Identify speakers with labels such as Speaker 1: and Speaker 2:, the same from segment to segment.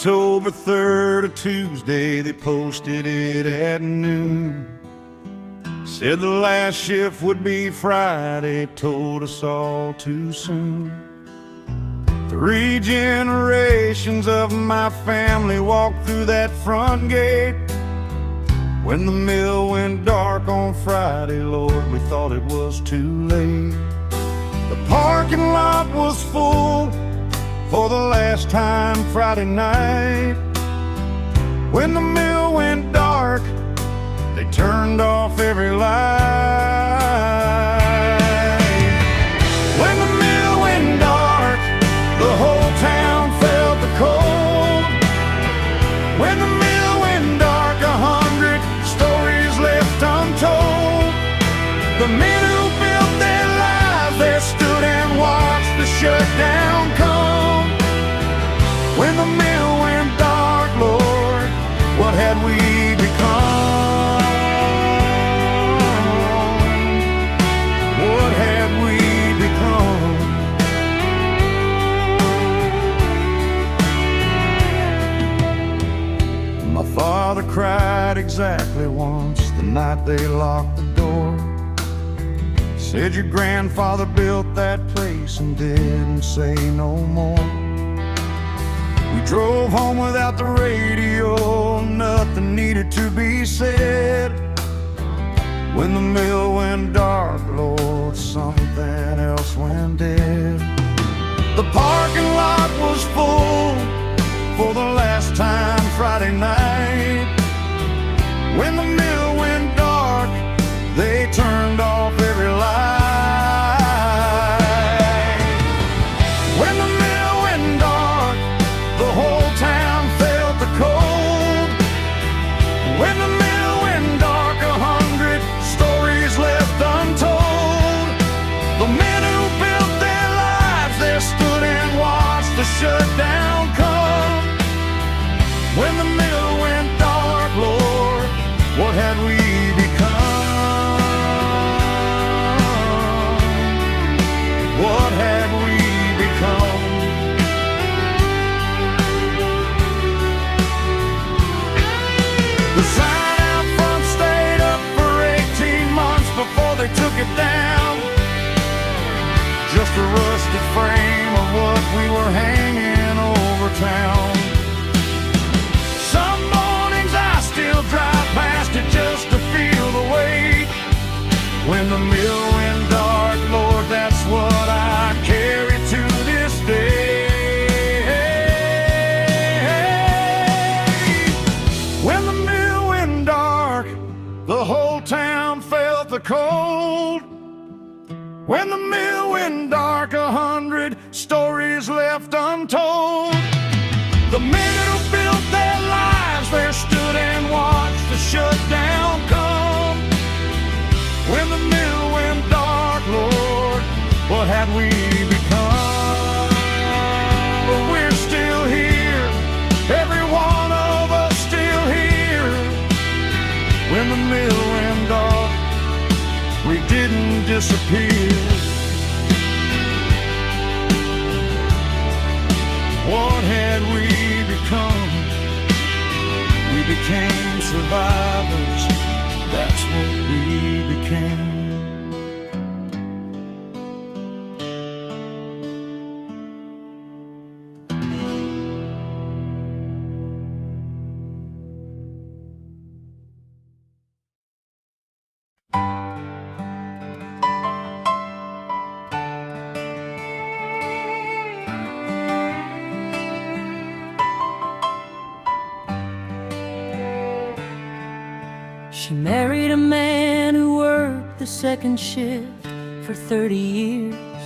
Speaker 1: October 3rd, a Tuesday, they posted it at noon. Said the last shift would be Friday, told us all too soon. 3 generations of my family walked through that front gate. When the mill went dark on Friday, Lord, we thought it was too late. The parking lot was full for the last time Friday night. When the mill went dark, they turned off every light. When the mill went dark, the whole town felt the cold. When the mill went dark, 100 stories left untold. The men who built their lives there stood and watched the shutdown come. When the mill went dark, Lord, what had we become? What had we become? My father cried exactly once the night they locked the door. Said your grandfather built that place and didn't say no more. We drove home without the radio, nothing needed to be said. When the mill went dark, Lord, something else went dead. The parking lot was full for the last time Friday night. When the mill went dark, they turned off every light. When the mill went dark, the whole town felt the cold. When the mill went dark, 100 stories left untold. The men who built their lives there stood and watched the shutdown come. When the mill went dark, Lord, what had we become? What had we become? The sign out front stayed up for 18 months before they took it down. Just a rusted frame of what we were hanging over town. Some mornings I still drive past it just to feel the weight. When the mill went dark, Lord, that's what I carry to this day. When the mill went dark, the whole town felt the cold. When the mill went dark, 100 stories left untold. The men who built their lives there stood and watched the shutdown come. When the mill went dark, Lord, what had we become? But we're still here, every one of us still here. When the mill went dark, we didn't disappear. What had we become? We became survivors, that's what we became.
Speaker 2: She married a man who worked the second shift for 30 years.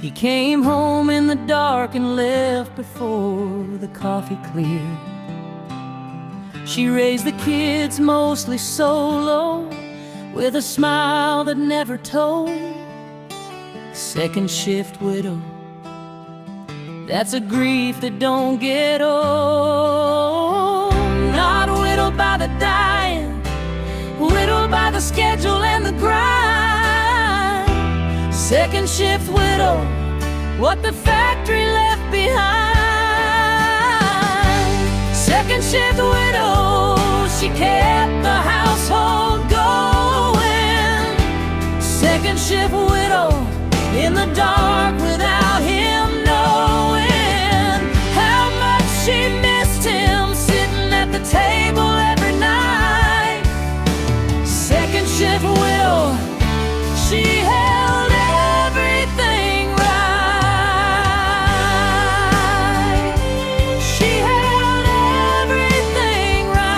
Speaker 2: He came home in the dark and left before the coffee cleared. She raised the kids mostly solo, with a smile that never told. Second shift widow, that's a grief that don't get old. Not widowed by the dying, widowed by the schedule and the grind. Second shift widow, what the factory left behind. shift widow, she kept the household going. Second shift widow, in the dark without him knowing how much she missed him, sitting at the table every night. Second shift widow, she held everything right. She held everything right.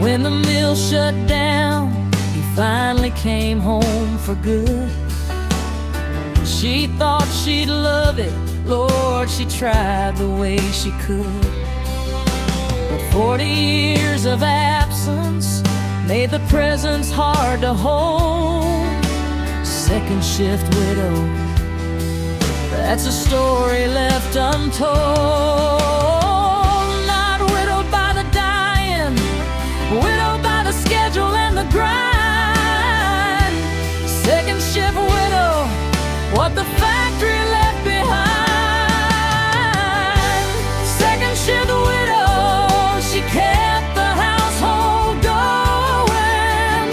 Speaker 2: When the mill shut down, he finally came home for good. She thought she'd love it, Lord, she tried the way she could. But 40 years of absence made the presence hard to hold. Second shift widow, that's a story left untold. Not widowed by the dying, widowed by the schedule and the grind. Second shift widow, what the factory left behind. Second shift widow, she kept the household going.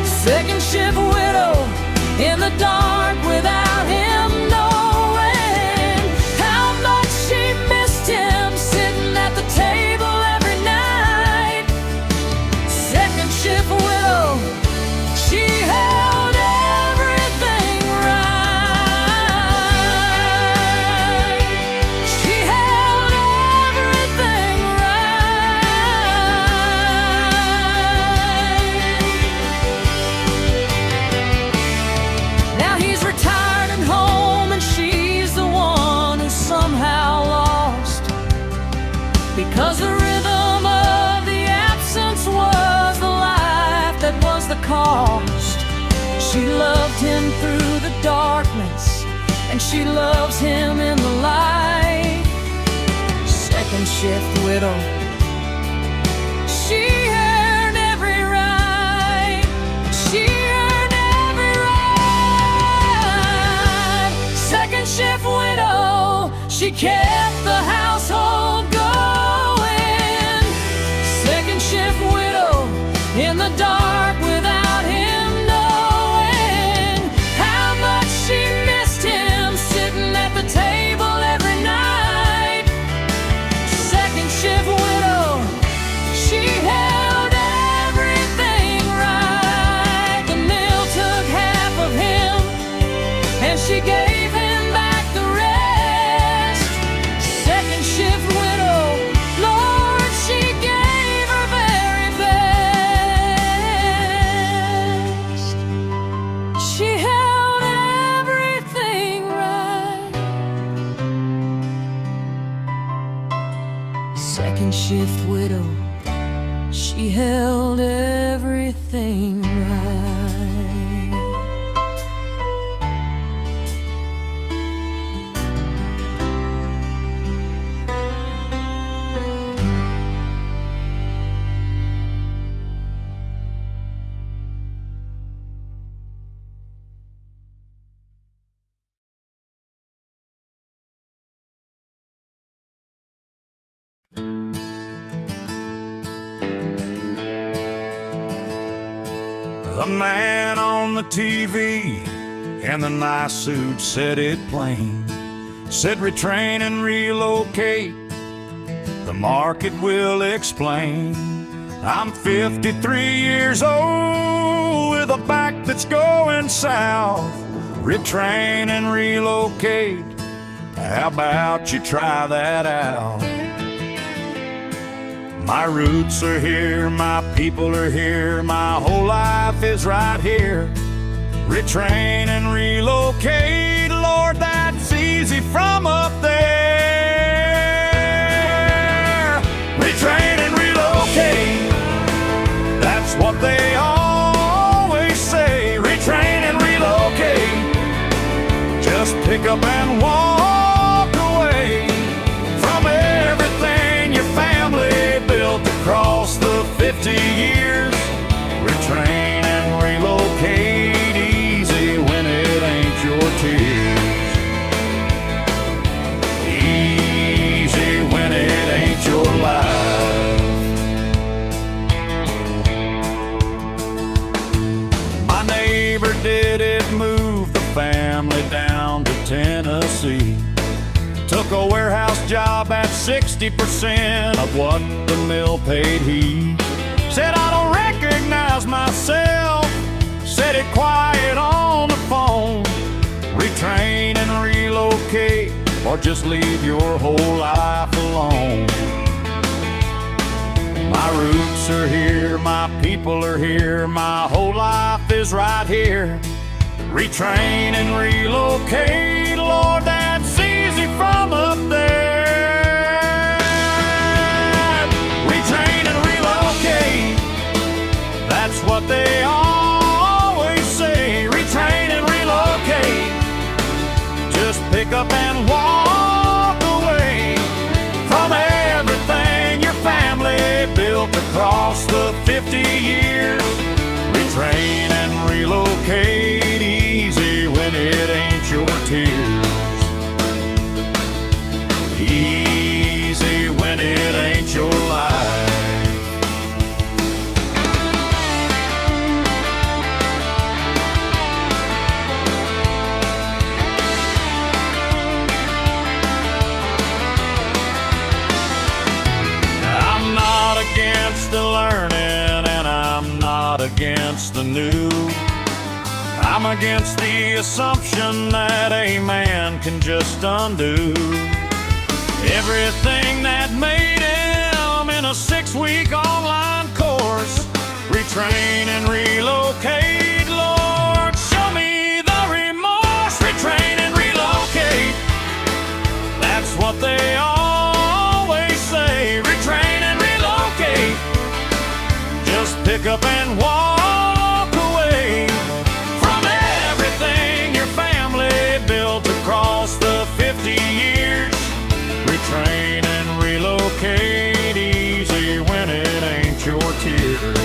Speaker 2: Second shift widow, in the dark without him knowing how much she missed him, sitting at the table every night. Second shift widow, she held everything right. She held everything right. Now he's retired and home, and she's the one who's somehow lost, because the rhythm of the absence was the life that was the cost. She loved him through the darkness, and she loves him in the light. Second shift widow, she earned every right. She earned every right. Second shift widow, she kept the household going. Second shift widow, in the dark without him knowing how much she missed him, sitting at the table every night. Second shift widow, she held everything right. The mill took half of him, and she gave him back the rest. Second shift widow, Lord, she gave her very best. She held everything right. Second shift widow, she held everything right.
Speaker 1: The man on the TV in the nice suit said it plain. Said retrain and relocate, the market will explain. I'm 53 years old with a back that's going south. Retrain and relocate, how about you try that out? My roots are here, my people are here, my whole life is right here. Retrain and relocate, Lord, that's easy from up there. Retrain and relocate, that's what they always say. Retrain and relocate, just pick up and walk away from everything your family built across the 50 years. Retrain and relocate, easy when it ain't. Tennessee. Took a warehouse job at 60% of what the mill paid he. Said, I don't recognize myself. Said it quiet on the phone. Retrain and relocate, or just leave your whole life alone. My roots are here, my people are here, my whole life is right here. Retrain and relocate, Lord, that's easy from up there. Retrain and relocate, that's what they always say. Retrain and relocate, just pick up and walk away from everything your family built across the 50 years. Retrain and relocate, easy when it ain't your tears. Easy when it ain't your life. I'm not against the learning, and I'm not against the new. I'm against the assumption that a man can just undo everything that made him in a 6-week online course. Retrain and relocate, Lord, show me the remorse. Retrain and relocate, that's what they always say. Retrain and relocate, just pick up and walk away from everything your family built across the 50 years. Retrain and relocate, easy when it ain't your tears.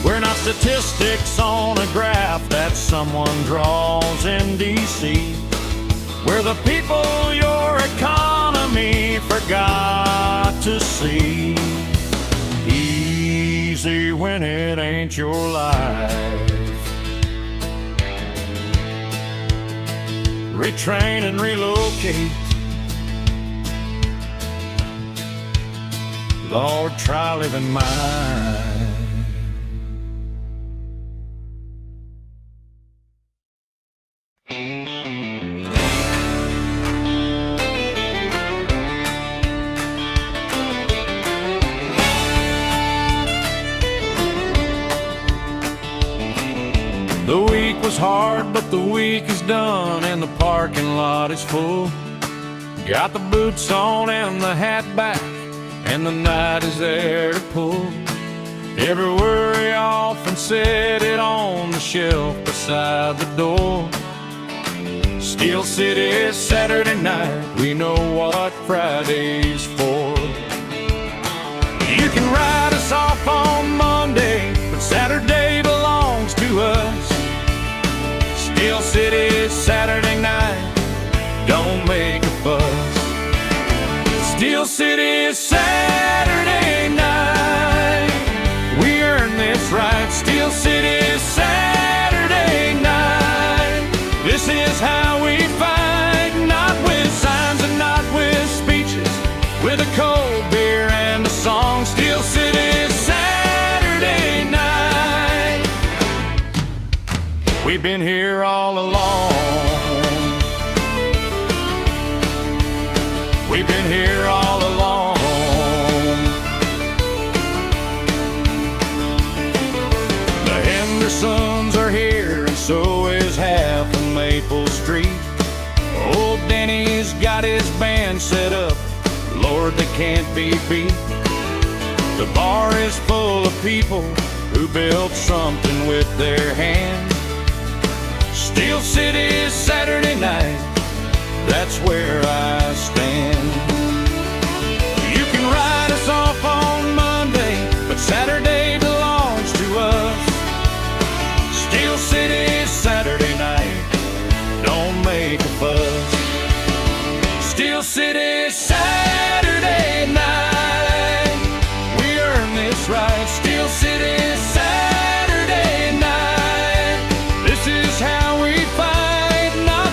Speaker 1: We're not statistics on a graph that someone draws in DC. We're the people your economy forgot to see. Easy when it ain't your life. Retrain and relocate, Lord, try living mine. The week was hard, but the week is done, and the parking lot is full. Got the boots on and the hat back, and the night is there to pull. Every worry off and set it on the shelf beside the door. Steel City, Saturday night, we know what Friday's for. You can write us off on Monday, but Saturday belongs to us. Steel City, Saturday night, don't make a fuss. Steel City, Saturday night, we earn this right. Steel City, Saturday night, this is how we fight. Not with signs and not with speeches, with a cold beer and a song. Steel City, Saturday night, we've been here all along. We've been here all along. The Hendersons are here, and so is half of Maple Street. Old Denny's got his band set up, Lord, they can't be beat. The bar is full of people who built something with their hands. Steel City, Saturday night, that's where I stand. You can write us off on Monday, but Saturday belongs to us. Steel City, Saturday night, don't make a fuss. Steel City, Saturday night, we earn this right. Steel City, Saturday night, this is how we fight. Not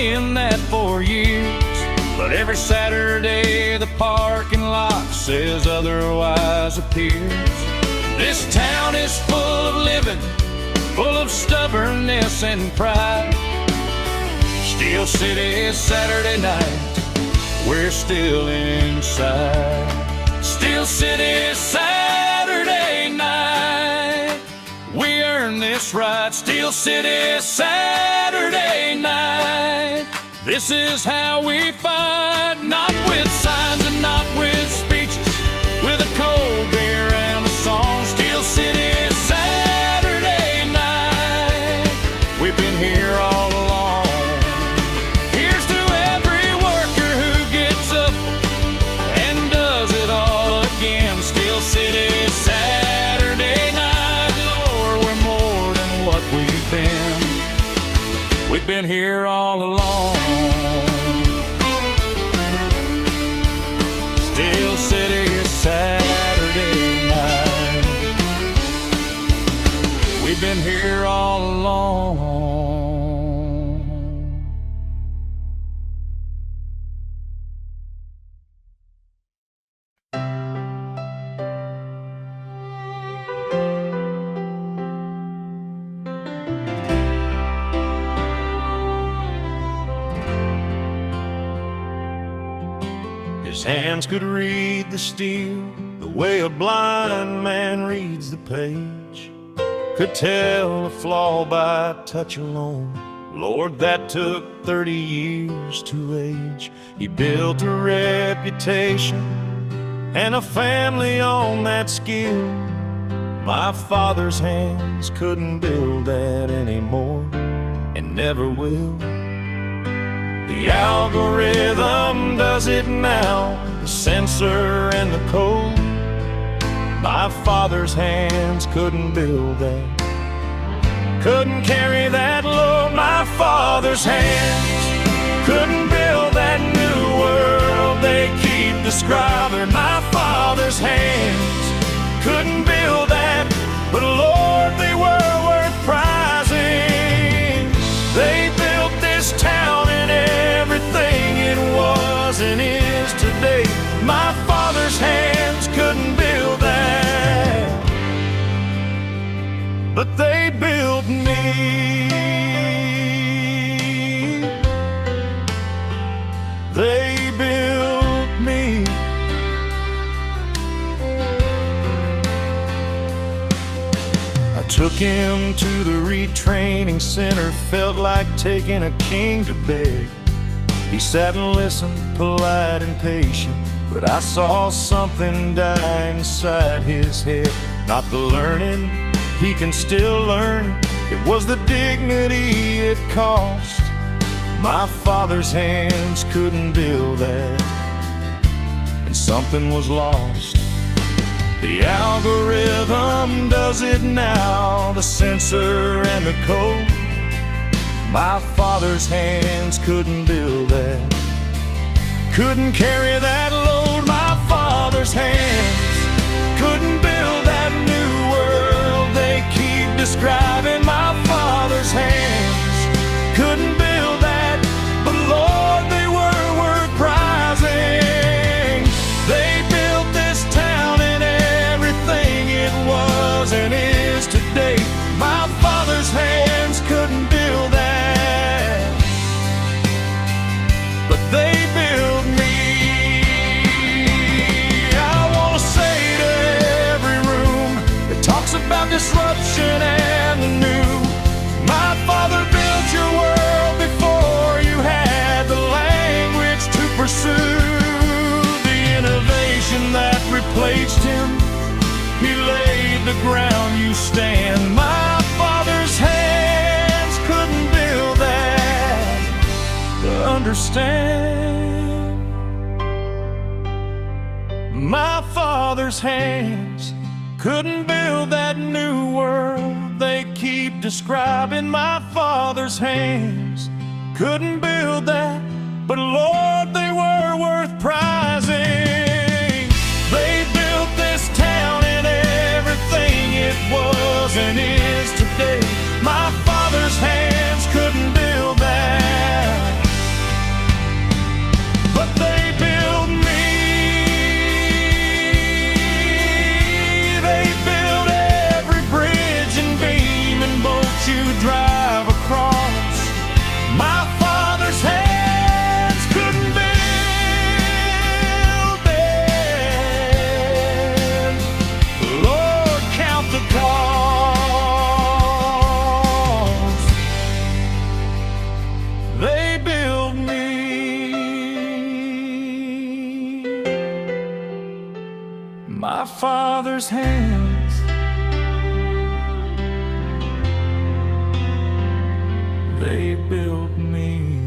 Speaker 1: saying that for years, but every Saturday the parking lot says otherwise appears. This town is full of living, full of stubbornness and pride. Steel City is Saturday night, we're still inside. Steel City is Saturday night, we earn this right. Steel City is Saturday night, this is how we fight. Not with signs and not with speeches, with a cold beer and a song. Steel City is Saturday night, we've been here all along. Here's to every worker who gets up and does it all again. Steel City is Saturday night, Lord, we're more than what we've been. We've been here all along. Steel City is Saturday night, we've been here all along. His hands could read the steel the way a blind man reads the page. Could tell a flaw by touch alone. Lord, that took 30 years to age. He built a reputation and a family on that skill. My father's hands couldn't build that anymore, and never will. The algorithm does it now, the sensor and the code. My father's hands couldn't build that, couldn't carry that load. My father's hands couldn't build that new world they keep describing. My father's hands couldn't build that, but Lord, they were worth prizing. They built this town and everything it was and is today. My father's hands couldn't build that, but they built me. They built me. I took him to the retraining center, felt like taking a king to bed. He sat and listened, polite and patient, but I saw something die inside his head. Not the learning, he can still learn, it was the dignity it cost. My father's hands couldn't build that, and something was lost. The algorithm does it now, the sensor and the code. My father's hands couldn't build that, couldn't carry that load. My father's hands couldn't build that new world they keep describing. My father's hands couldn't build that, but Lord, they were worth prizing. They built this town and everything it was and is today. My father's hands couldn't build that, but they built me. I wanna say to every room that talks about disruption and the new, my father built your world before you had the language to pursue the innovation that replaced him. He laid the ground you stand. My father's hands couldn't build that. Understand? My father's hands couldn't build that new world they keep describing. My father's hands couldn't build that, but Lord, they were worth prizing. They built this town and everything it was and is today. My father's hands couldn't build that, Father's hands. They built me.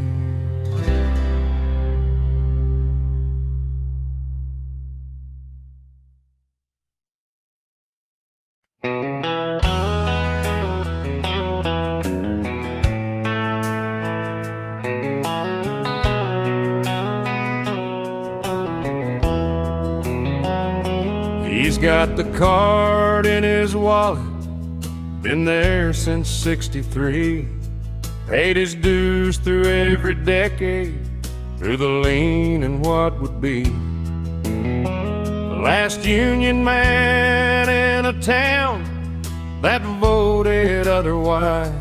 Speaker 1: He's got the card in his wallet, been there since '63. Paid his dues through every decade, through the lean and what would be. The last union man in a town that voted otherwise.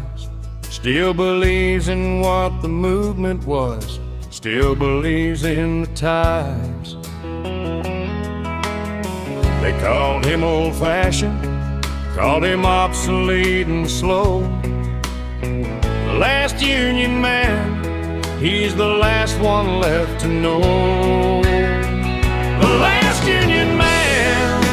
Speaker 1: Still believes in what the movement was, still believes in the times. They called him old-fashioned, called him obsolete and slow. The last union man, he's the last one left to know. The last union man,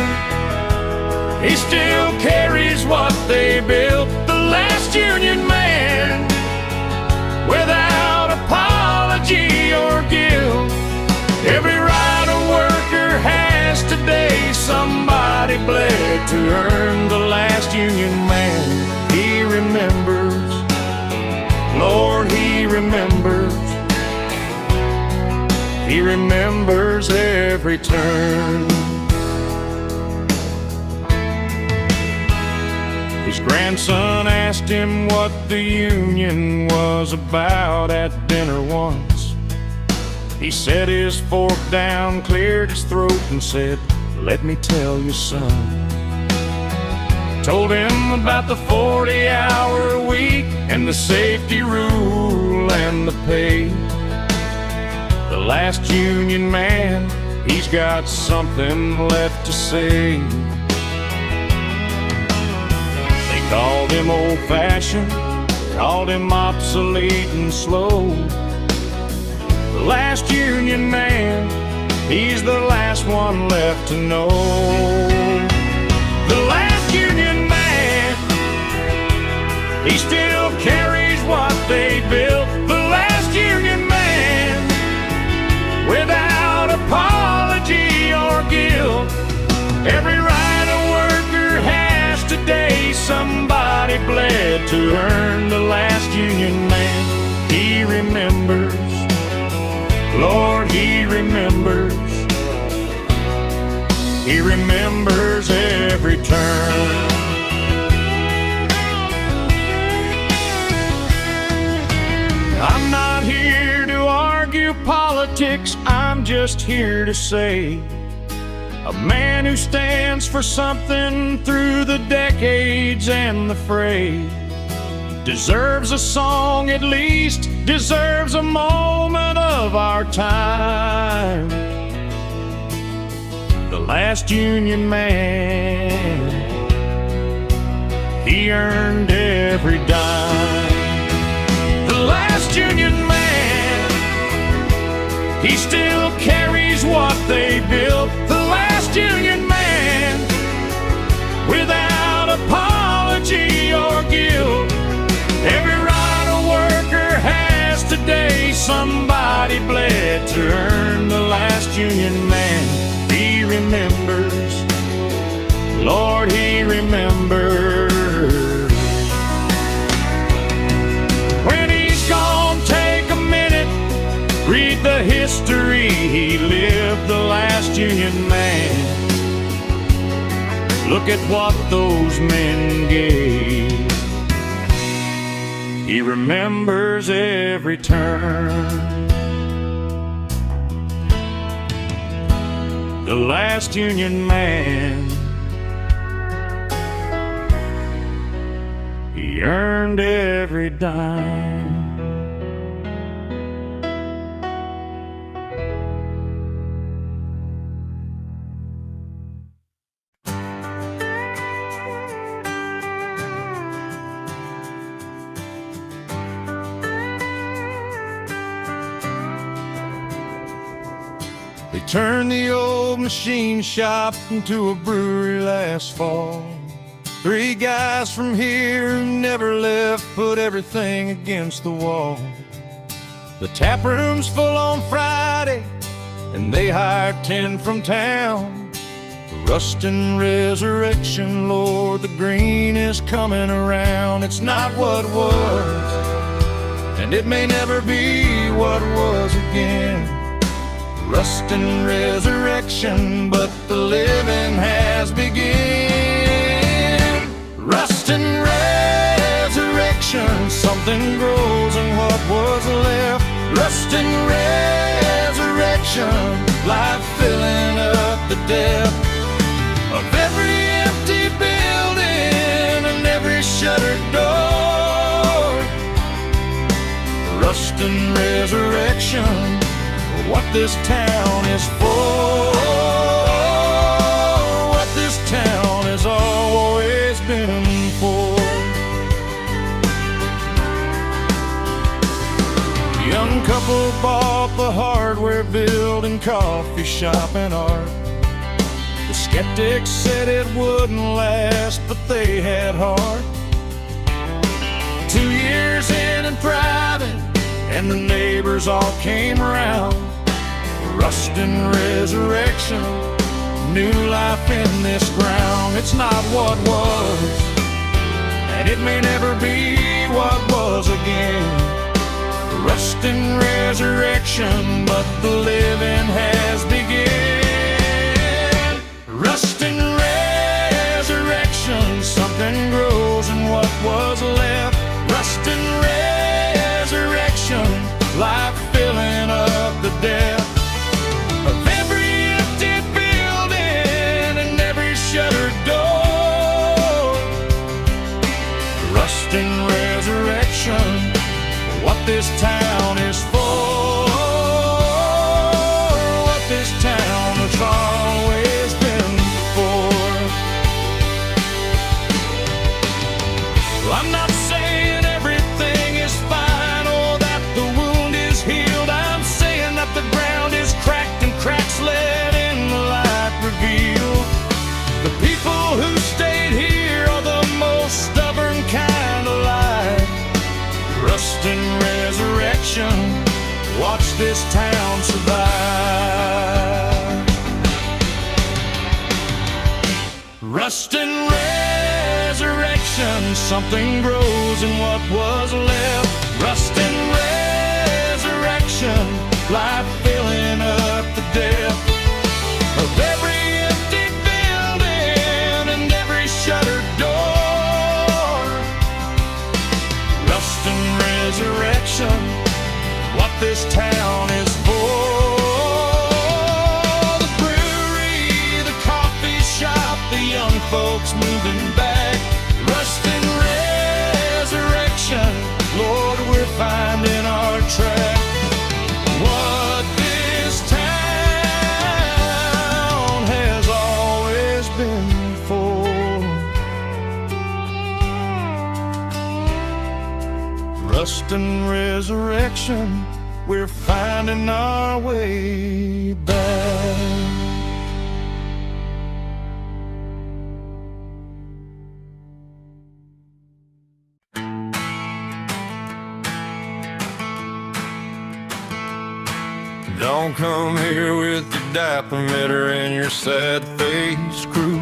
Speaker 1: he still carries what they built. The last union man, without apology or guilt. Every right a worker has today, somebody bled to earn. The last union man, he remembers, Lord, he remembers. He remembers every turn. His grandson asked him what the union was about at dinner once. He set his fork down, cleared his throat and said, "Let me tell you, son." Told him about the 40-hour week and the safety rule and the pay. The last union man, he's got something left to say. They called him old-fashioned, called him obsolete and slow. The last union man, he's the last one left to know. The last union man, he still carries what they built. The last union man, without apology or guilt. Every right a worker has today, somebody bled to earn. The last union man, he remembers, Lord, he remembers. He remembers every turn. I'm not here to argue politics, I'm just here to say, a man who stands for something through the decades and the fray deserves a song, at least deserves a moment of our time. The last union man, he earned every dime. The last union man, he still carries what they built. The last union man, without apology or guilt. Every right a worker has today, somebody bled to earn. The last union man, he remembers, Lord, he remembers. When he's gone, take a minute, read the history he lived. The last union man, look at what those men gave. He remembers every turn. The last union man, he earned every dime. They turned the old machine shop into a brewery last fall. 3 guys from here who never left put everything against the wall. The tap room's full on Friday, and they hired 10 from town. Rust and resurrection, Lord, the green is coming around. It's not what was, and it may never be what was again. Rust and resurrection, but the living has begun. Rust and resurrection, something grows in what was left. Rust and resurrection, life filling up the depth of every empty building and every shuttered door. Rust and resurrection, what this town is for, what this town has always been for. A young couple bought the hardware building, coffee shop and art. The skeptics said it wouldn't last, but they had heart. 2 years in private, and the neighbors all came around. Rust and resurrection, new life in this ground. It's not what was, and it may never be what was again. Rust and resurrection, but the living has begun. Rust and resurrection, something grows in what was left. Rust and resurrection, life filling up the depth of every empty building and every shuttered door. Rust and resurrection, what this town is for, what this town has always been for. Well, I'm not saying everything is fine or that the wound is healed. I'm saying that the ground is cracked and cracks let in the light reveal. The people who stayed here are the most stubborn kind alive. Rust and resurrection, watch this town survive. Rust and resurrection, something grows in what was left. Rust and resurrection, life filling up the depth of every empty building and every shuttered door. Rust and resurrection, what this town is for. The brewery, the coffee shop, the young folks moving back. Rust and resurrection, Lord, we're finding our track. What this town has always been for. Rust and resurrection, we're finding our way back. Don't come here with your diaper and your sad face crew.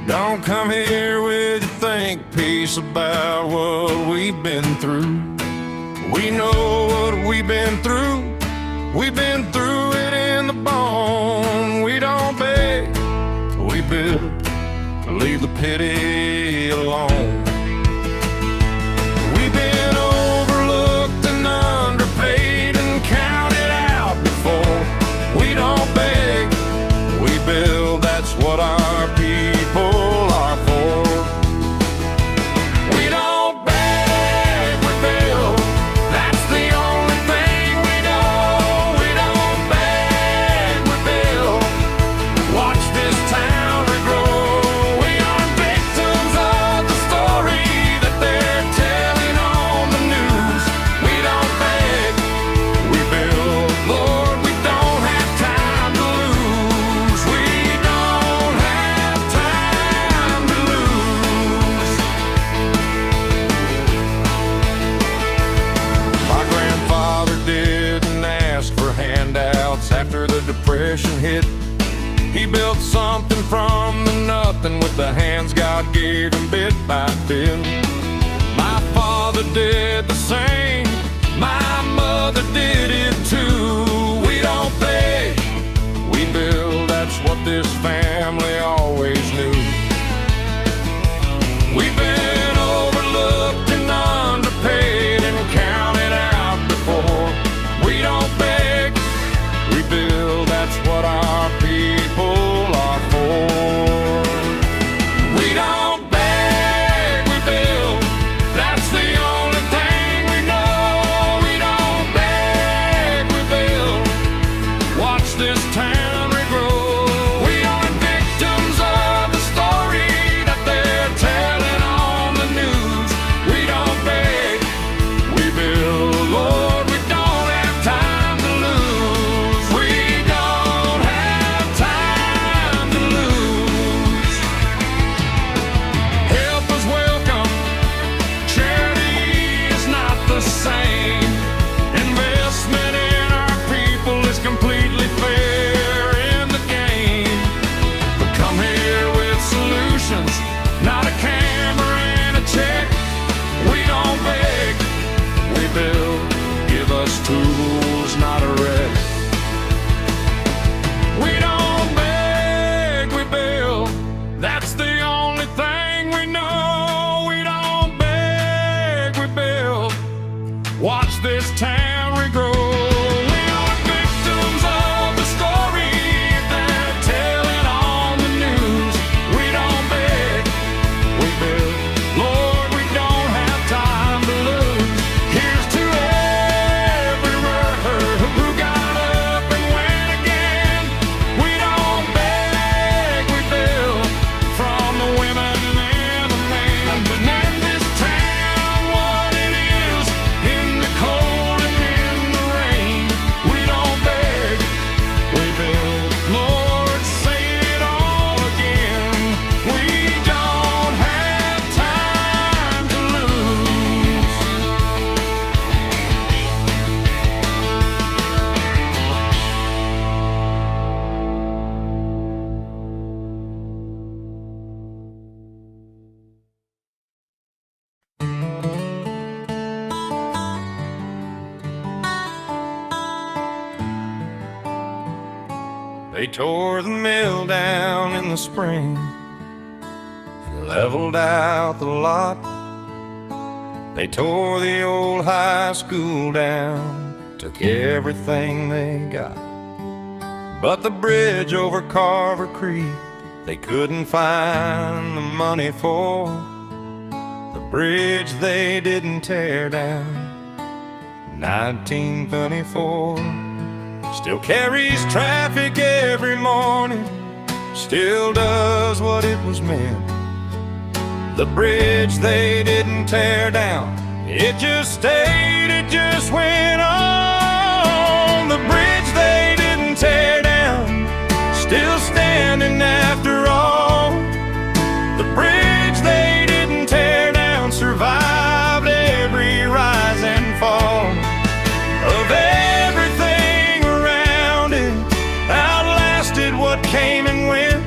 Speaker 1: Don't come here with your think piece about what we've been through. We know what we've been through. We've been through it in the bone. We don't beg, we build. Leave the pity alone. We've been overlooked and underpaid and counted out before. We don't beg, we build. That's what our people are for. We don't beg, we build. That's the only thing we know. We don't beg, we build. Watch this town regrow. We are victims of the story. from the nothing with the hands God gave him bit by bit. My father did the same, my mother did it too. We don't beg, we build, that's what this family always knew. We've been overlooked and underpaid and counted out before. We don't beg, we build, that's what our people are for. We don't beg, we build, that's the only thing we know. We don't beg, we build, watch this town regrow. We aren't victims of the story that they're telling on the news. We don't beg, we build, Lord, we don't have time to lose. We don't have time to lose. Help is welcome, charity is not the same. Investment in our people is completely fair in the game. But come here with solutions, not a camera and a check. We don't beg, we build, give us tools, not a wreck. We don't beg, we build, that's the only thing we know. We don't beg, we build, watch this town regrow. We are victims of the story they're telling on the news. We don't beg, we build, Lord, we don't have time to lose. Here's to every runner who got up and went again. We don't beg, we build, from the women and the men. But in this town, what it is, in the cold and in the rain. We don't beg, we build, Lord, say it all again. We don't have time to lose. They tore the mill down in the spring and leveled out the lot. They tore the old high school down, took everything they got. But the bridge over Carver Creek, they couldn't find the money for. The bridge they didn't tear down, 1924. Still carries traffic every morning, still does what it was meant. The bridge they didn't tear down, it just stayed, it just went on. The bridge they didn't tear down, still standing after all. The bridge they didn't tear down survived every rise and fall of everything around it, outlasted what came and went.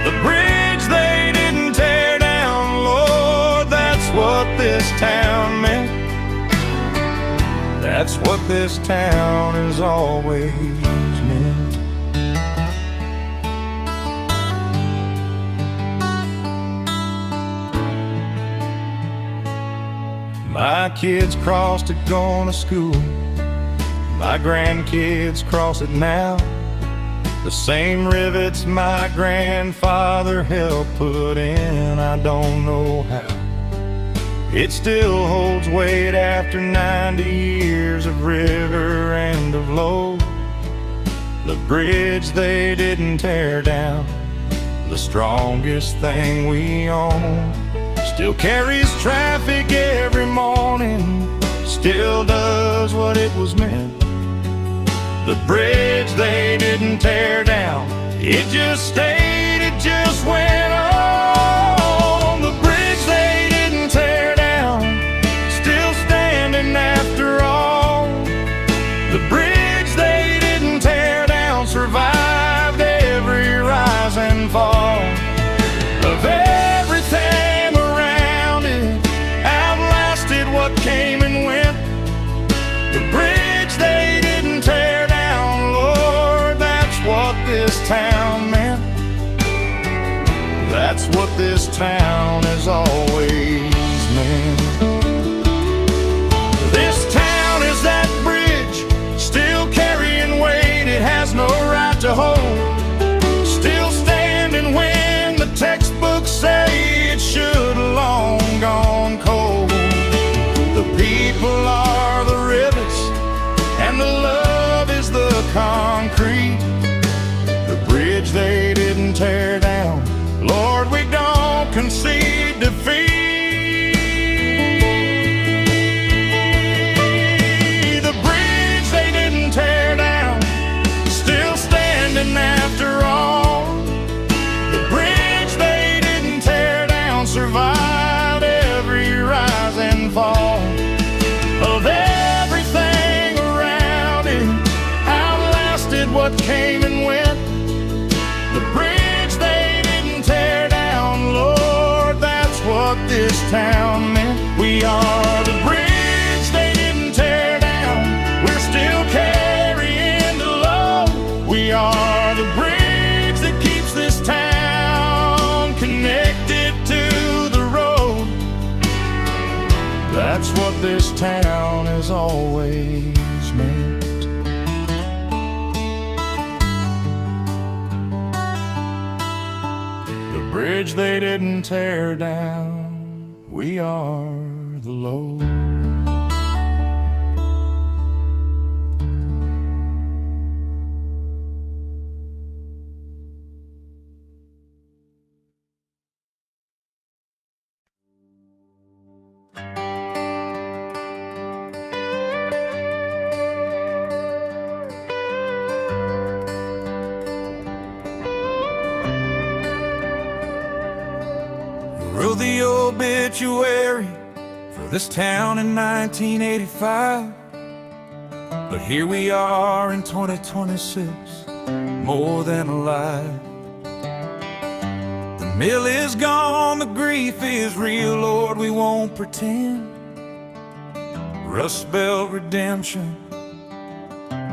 Speaker 1: The bridge they didn't tear down, Lord, that's what this town meant. That's what this town has always meant. My kids crossed it going to school, my grandkids cross it now. The same rivets my grandfather helped put in, I don't know how. It still holds weight after 90 years of river and of load. The bridge they didn't tear down, the strongest thing we own, still carries traffic every morning, still does what it was meant. The bridge they didn't tear down, it just stayed, it just went on. The bridge they didn't tear down, still standing after all. The bridge they didn't tear down survived every rise and this town has always meant. This town is that bridge, still carrying weight it has no right to hold. Still standing when the textbooks say it should have long gone cold. The people are the rivets, and the love is the concrete. The bridge they didn't tear down, Lord, we don't concede defeat. The bridge they didn't tear down, still standing after all. The bridge they didn't tear down survived every rise and fall of everything around it, outlasted what came and went. The bridge they didn't tear down, Lord, that's what this town meant. We are the bridge they didn't tear down, we're still carrying the load. We are the bridge that keeps this town connected to the road. That's what this town has always meant. The bridge they didn't tear down, we are the load.
Speaker 3: Wrote the obituary for this town in 1985, but here we are in 2026, more than alive. The mill is gone, the grief is real, Lord, we won't pretend. Rust Belt redemption,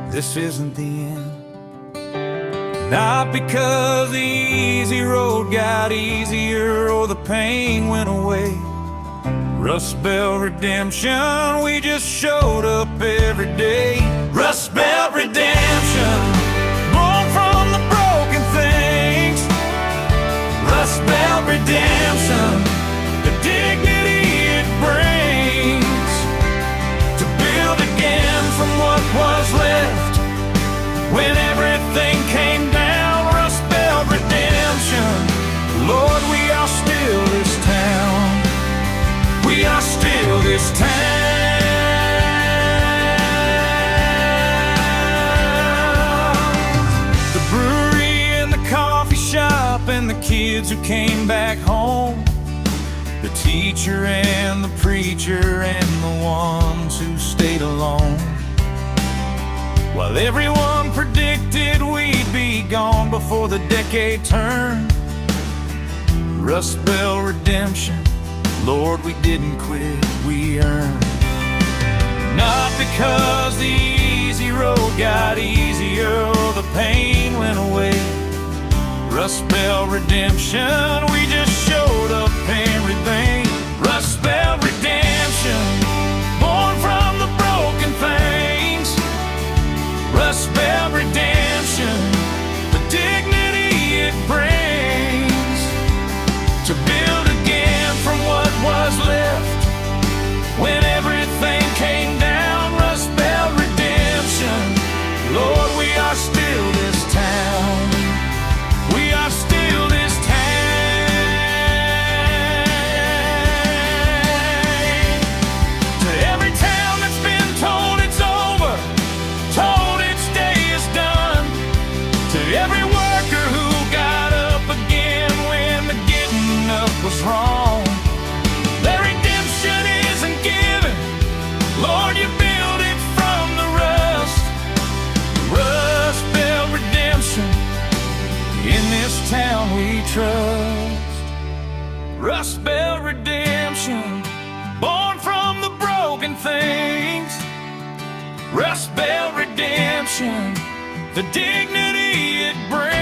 Speaker 3: this isn't the end. Not because the easy road got easier or the pain went away. Rust Belt redemption, we just showed up every day. Rust Belt redemption, born from the broken things. Rust Belt redemption, the dignity it brings. To build again from what was left when everything came down. Rust Belt redemption, Lord, we are still this town. We are still this town. The brewery and the coffee shop and the kids who came back home. The teacher and the preacher and the ones who stayed alone. While everyone predicted we'd be gone before the decade turned. Rust Belt redemption, Lord, we didn't quit, we earned. Not because the easy road got easier or the pain went away. Rust Belt redemption, we just showed up everything. Rust Belt redemption, born from the broken things. Rust Belt redemption, the dignity it brings. To build again from what was left when everything came down. Rust Belt redemption, Lord, we are still this town. We are still this town. To every town that's been told it's over, told its day is done. To every worker who got up again when the getting up was wrong. Their redemption isn't given, Lord, you build it from the rust. Rust Belt redemption, in this town we trust. Rust Belt redemption, born from the broken things. Rust Belt redemption, the dignity it brings.